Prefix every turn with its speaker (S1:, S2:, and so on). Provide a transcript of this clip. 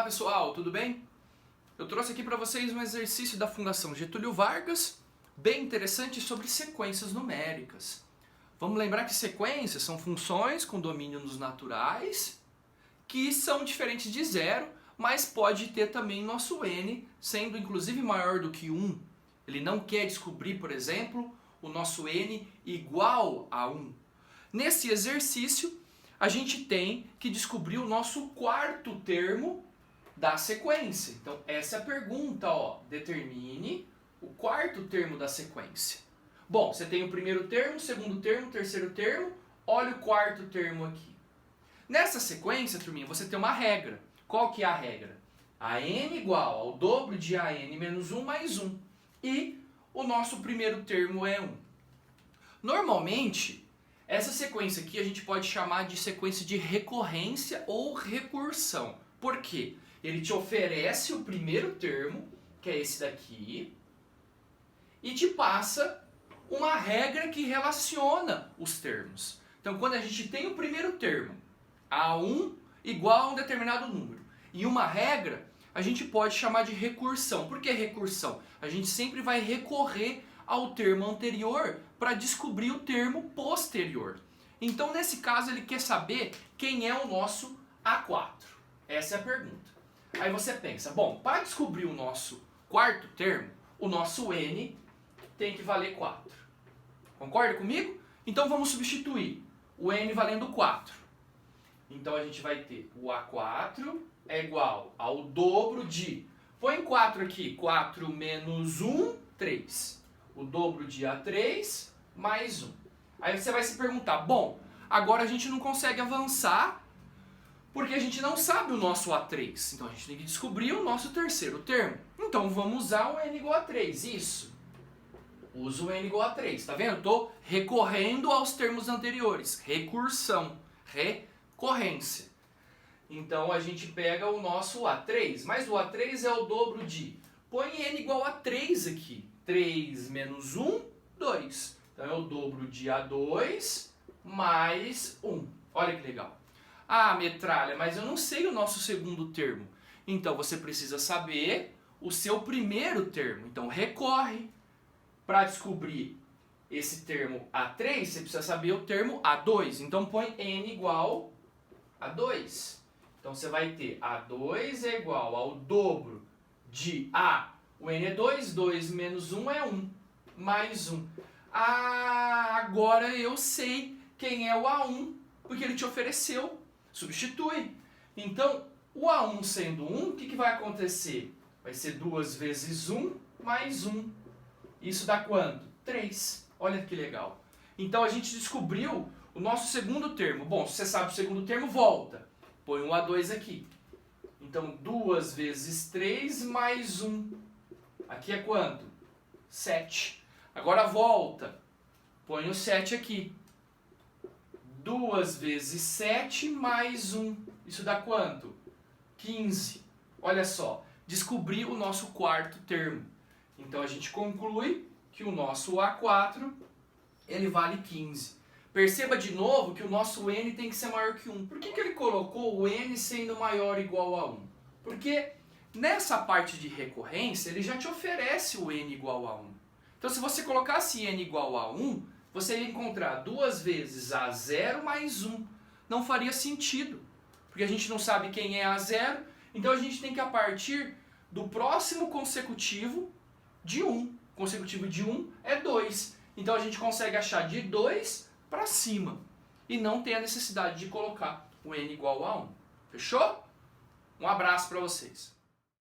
S1: Olá pessoal, tudo bem? Eu trouxe aqui para vocês um exercício da Fundação Getúlio Vargas, bem interessante sobre sequências numéricas. Vamos lembrar que sequências são funções com domínio nos naturais, que são diferentes de zero, mas pode ter também nosso n, sendo inclusive maior do que 1. Ele não quer descobrir, por exemplo, o nosso n igual a 1. Nesse exercício, a gente tem que descobrir o nosso quarto termo da sequência. Então, essa é a pergunta, ó. Determine o quarto termo da sequência. Bom, você tem o primeiro termo, o segundo termo, o terceiro termo. Olha o quarto termo aqui. Nessa sequência, turminha, você tem uma regra. Qual que é a regra? A n igual ao dobro de a n menos 1 mais 1. E o nosso primeiro termo é 1. Normalmente, essa sequência aqui a gente pode chamar de sequência de recorrência ou recursão. Por quê? Ele te oferece o primeiro termo, que é esse daqui, e te passa uma regra que relaciona os termos. Então, quando a gente tem o primeiro termo, A1 igual a um determinado número, e uma regra, a gente pode chamar de recursão. Por que recursão? A gente sempre vai recorrer ao termo anterior para descobrir o termo posterior. Então, nesse caso, ele quer saber quem é o nosso A4. Essa é a pergunta. Aí você pensa, bom, para descobrir o nosso quarto termo, o nosso n tem que valer 4. Concorda comigo? Então vamos substituir o n valendo 4. Então a gente vai ter o A4 é igual ao dobro de... Põe 4 aqui, 4 menos 1, 3. O dobro de A3 mais 1. Aí você vai se perguntar, bom, agora a gente não consegue avançar porque a gente não sabe o nosso A3. Então a gente tem que descobrir o nosso terceiro termo. Então vamos usar o n igual a 3. Isso. Uso o n igual a 3. Tá vendo? Estou recorrendo aos termos anteriores. Recursão. Recorrência. Então a gente pega o nosso A3. Mas o A3 é o dobro de... Põe n igual a 3 aqui. 3 menos 1, 2. Então é o dobro de A2 mais 1. Olha que legal. Ah, metralha, mas eu não sei o nosso segundo termo. Então você precisa saber o seu primeiro termo. Então recorre. Para descobrir esse termo A3, você precisa saber o termo A2. Então põe n igual a 2. Então você vai ter A2 é igual ao dobro de A. O n é 2, 2 menos 1 é 1, mais 1. Ah, agora eu sei quem é o A1, porque ele te ofereceu. Substitui. Então, o A1 sendo 1, o que vai acontecer? Vai ser 2 vezes 1 mais 1. Isso dá quanto? 3. Olha que legal. Então a gente descobriu o nosso segundo termo. Bom, se você sabe o segundo termo, volta. Põe um A2 aqui. Então 2 vezes 3 mais 1. Aqui é quanto? 7. Agora volta. Põe o 7 aqui. 2 vezes 7 mais 1. Isso dá quanto? 15. Olha só. Descobri o nosso quarto termo. Então a gente conclui que o nosso A4 ele vale 15. Perceba de novo que o nosso n tem que ser maior que 1. Por que ele colocou o n sendo maior ou igual a 1? Porque nessa parte de recorrência ele já te oferece o n igual a 1. Então se você colocasse n igual a 1, você ia encontrar 2 vezes A0 mais 1. Não faria sentido, porque a gente não sabe quem é A0, então a gente tem que, a partir do próximo consecutivo de 1. Consecutivo de 1 é 2. Então a gente consegue achar de 2 para cima. E não tem a necessidade de colocar o n igual a 1. Fechou? Um abraço para vocês.